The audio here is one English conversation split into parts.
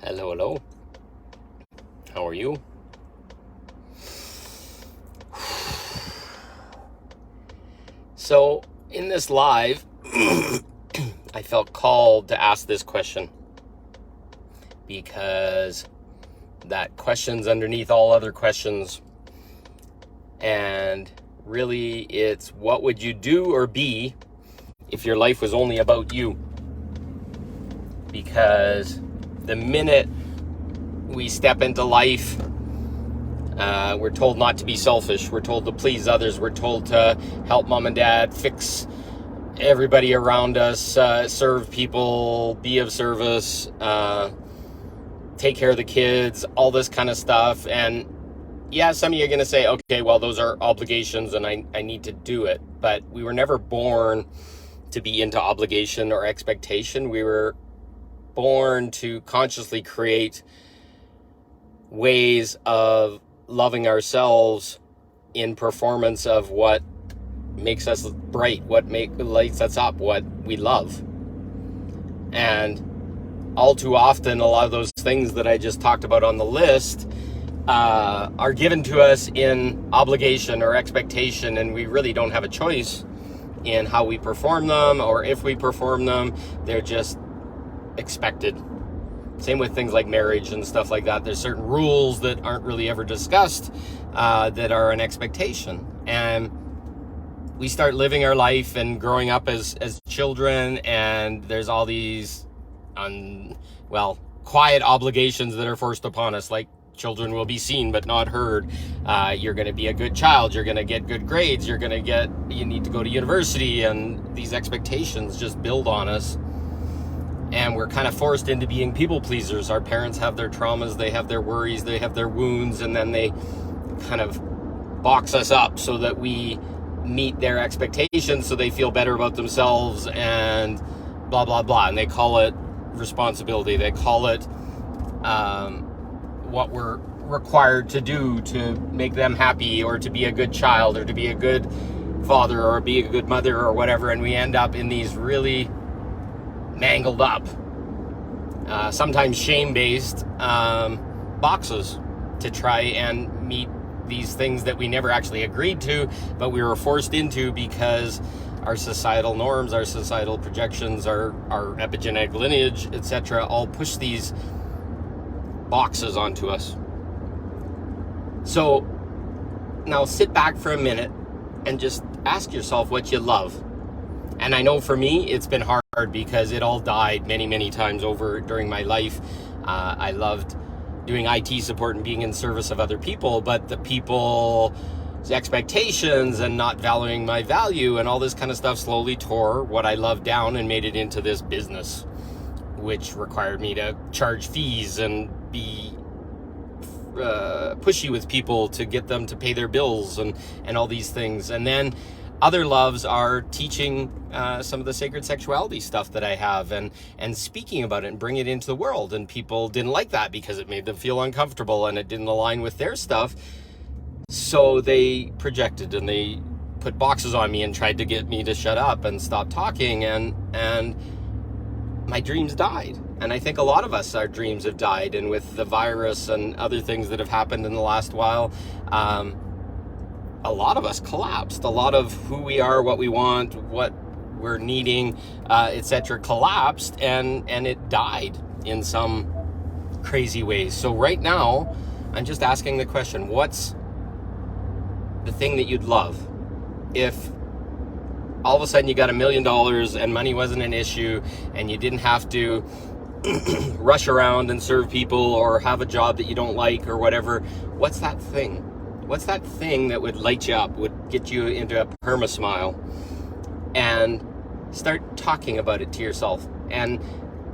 Hello, hello. How are you? So, in this live, I felt called to ask this question because that question's underneath all other questions. And really, it's what would you do or be if your life was only about you? Because the minute we step into life, we're told not to be selfish. We're told to please others. We're told to help mom and dad, fix everybody around us, serve people, be of service, take care of the kids, all this kind of stuff. And yeah, some of you are going to say, okay, well, those are obligations and I need to do it. But we were never born to be into obligation or expectation. We were born to consciously create ways of loving ourselves in performance of what makes us bright, what lights us up, what we love. And all too often, a lot of those things that I just talked about on the list are given to us in obligation or expectation, and we really don't have a choice in how we perform them, or if we perform them. They're just expected. Same with things like marriage and stuff like that. There's certain rules that aren't really ever discussed that are an expectation. And we start living our life and growing up as children, and there's all these quiet obligations that are forced upon us, like children will be seen but not heard. You're going to be a good child. You're going to get good grades. You need to go to university, and these expectations just build on us. And we're kind of forced into being people pleasers. Our parents have their traumas, they have their worries, they have their wounds, and then they kind of box us up so that we meet their expectations so they feel better about themselves and blah, blah, blah. And they call it responsibility. They call it what we're required to do to make them happy, or to be a good child, or to be a good father, or be a good mother, or whatever. And we end up in these really mangled up, sometimes shame-based boxes to try and meet these things that we never actually agreed to, but we were forced into because our societal norms, our societal projections, our epigenetic lineage, etc., all push these boxes onto us. So now sit back for a minute and just ask yourself what you love. And I know for me, it's been hard because it all died many, many times over during my life. I loved doing IT support and being in service of other people, but the people's expectations and not valuing my value and all this kind of stuff slowly tore what I loved down and made it into this business, which required me to charge fees and be pushy with people to get them to pay their bills and all these things. And then other loves are teaching some of the sacred sexuality stuff that I have and speaking about it and bringing it into the world. And people didn't like that because it made them feel uncomfortable and it didn't align with their stuff. So they projected and they put boxes on me and tried to get me to shut up and stop talking. And my dreams died. And I think a lot of us, our dreams have died. And with the virus and other things that have happened in the last while, a lot of us collapsed. A lot of who we are, what we want, what we're needing, etc., collapsed, and it died in some crazy ways. So right now, I'm just asking the question, what's the thing that you'd love? If all of a sudden you got $1 million and money wasn't an issue and you didn't have to rush around and serve people or have a job that you don't like or whatever, what's that thing? What's that thing that would light you up, would get you into a perma-smile? And start talking about it to yourself. And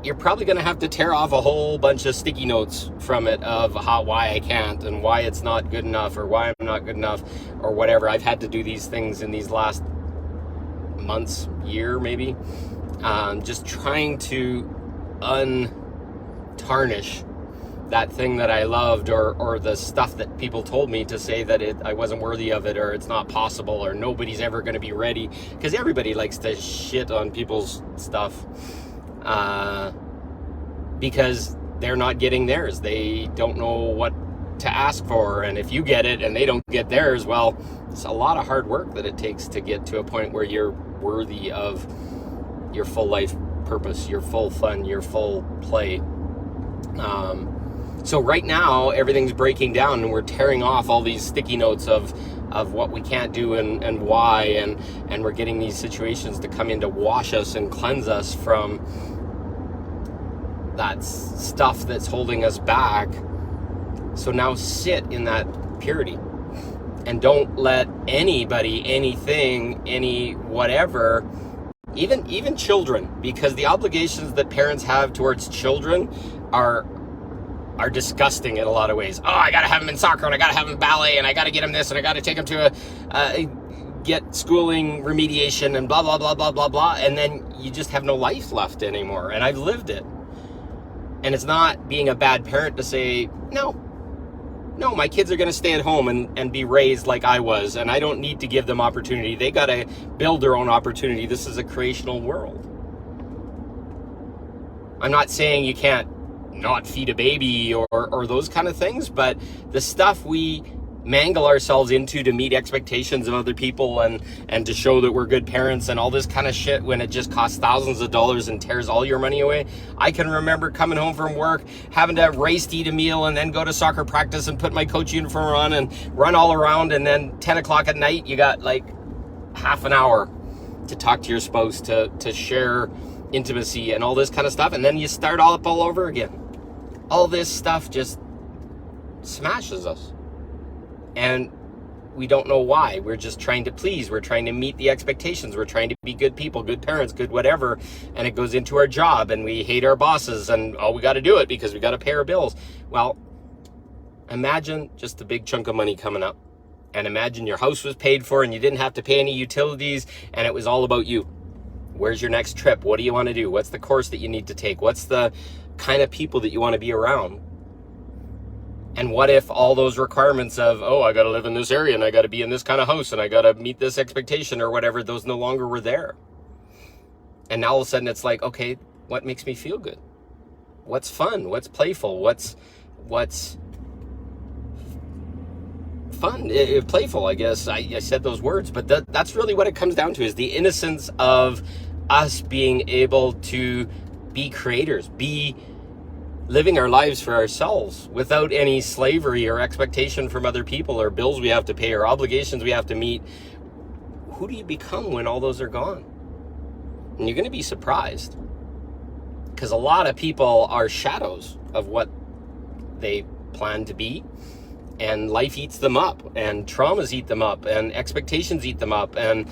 you're probably going to have to tear off a whole bunch of sticky notes from it of why I can't and why it's not good enough or why I'm not good enough or whatever. I've had to do these things in these last months, year maybe, just trying to untarnish that thing that I loved, or the stuff that people told me to say that I wasn't worthy of it, or it's not possible, or nobody's ever going to be ready, because everybody likes to shit on people's stuff, because they're not getting theirs. They don't know what to ask for, and if you get it and they don't get theirs, well, it's a lot of hard work that it takes to get to a point where you're worthy of your full life purpose, your full fun, your full play. So right now everything's breaking down, and we're tearing off all these sticky notes of what we can't do and why, and we're getting these situations to come in to wash us and cleanse us from that stuff that's holding us back. So now sit in that purity, and don't let anybody, anything, any whatever, even children, because the obligations that parents have towards children are disgusting in a lot of ways. Oh, I gotta have them in soccer, and I gotta have them in ballet, and I gotta get them this, and I gotta take them to get schooling remediation, and blah, blah, blah, blah, blah, blah. And then you just have no life left anymore. And I've lived it. And it's not being a bad parent to say, no, my kids are going to stay at home and be raised like I was, and I don't need to give them opportunity. They got to build their own opportunity. This is a creational world. I'm not saying you can't not feed a baby or those kind of things, but the stuff we mangle ourselves into to meet expectations of other people and to show that we're good parents and all this kind of shit, when it just costs thousands of dollars and tears all your money away. I can remember coming home from work, having to race to eat a meal and then go to soccer practice and put my coach uniform on and run all around, and then 10 o'clock at night you got like half an hour to talk to your spouse, to share intimacy and all this kind of stuff, and then you start all over again. All this stuff just smashes us. And we don't know why. We're just trying to please. We're trying to meet the expectations. We're trying to be good people, good parents, good whatever. And it goes into our job, and we hate our bosses, and we got to do it because we got to pay our bills. Well, imagine just a big chunk of money coming up. And imagine your house was paid for and you didn't have to pay any utilities, and it was all about you. Where's your next trip? What do you want to do? What's the course that you need to take? What's the kind of people that you want to be around? And what if all those requirements of, I got to live in this area, and I got to be in this kind of house, and I got to meet this expectation or whatever, those no longer were there. And now all of a sudden it's like, okay, what makes me feel good? What's fun? What's playful? What's fun? Playful, I guess. I said those words, but that's really what it comes down to, is the innocence of us being able to be creators, be living our lives for ourselves without any slavery or expectation from other people, or bills we have to pay, or obligations we have to meet. Who do you become when all those are gone? And you're going to be surprised, because a lot of people are shadows of what they plan to be, and life eats them up, and traumas eat them up, and expectations eat them up, and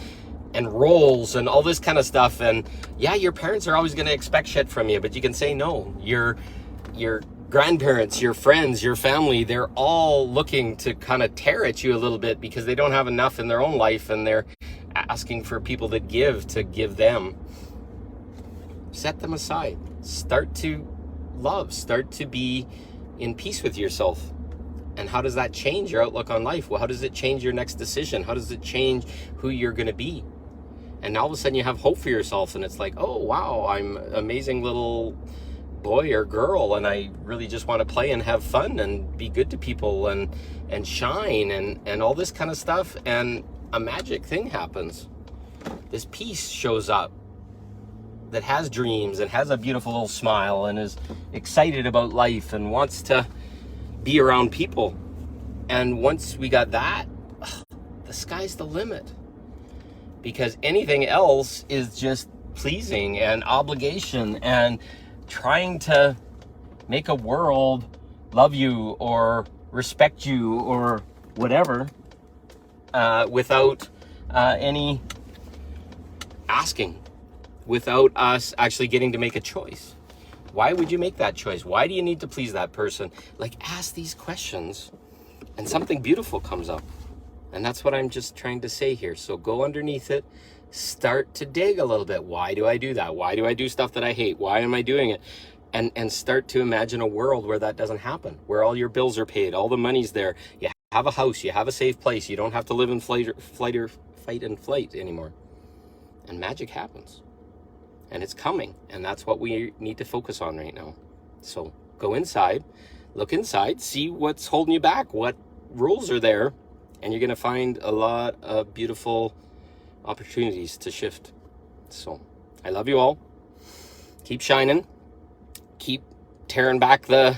roles and all this kind of stuff. And yeah, your parents are always going to expect shit from you, but you can say no. Your grandparents, your friends, your family, they're all looking to kind of tear at you a little bit because they don't have enough in their own life, and they're asking for people that give to give them. Set them aside. Start to love. Start to be in peace with yourself. And how does that change your outlook on life? Well, how does it change your next decision? How does it change who you're going to be? And all of a sudden you have hope for yourself, and it's like, oh wow, I'm an amazing little boy or girl, and I really just want to play and have fun and be good to people and shine and all this kind of stuff. And a magic thing happens. This piece shows up that has dreams and has a beautiful little smile and is excited about life and wants to be around people. And once we got that, the sky's the limit, because anything else is just pleasing and obligation and trying to make a world love you or respect you or whatever, without any asking, without us actually getting to make a choice. Why would you make that choice? Why do you need to please that person? Like, ask these questions and something beautiful comes up. And that's what I'm just trying to say here. So go underneath it, start to dig a little bit. Why do I do that? Why do I do stuff that I hate? Why am I doing it? And start to imagine a world where that doesn't happen, where all your bills are paid, all the money's there. You have a house, you have a safe place. You don't have to live in fight and flight anymore. And magic happens. And it's coming. And that's what we need to focus on right now. So Go inside, look inside, see what's holding you back, what rules are there, and you're going to find a lot of beautiful opportunities to shift. So I love you all. Keep shining. Keep tearing back the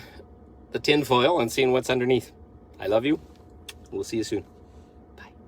tinfoil and seeing what's underneath. I love you. We'll see you soon.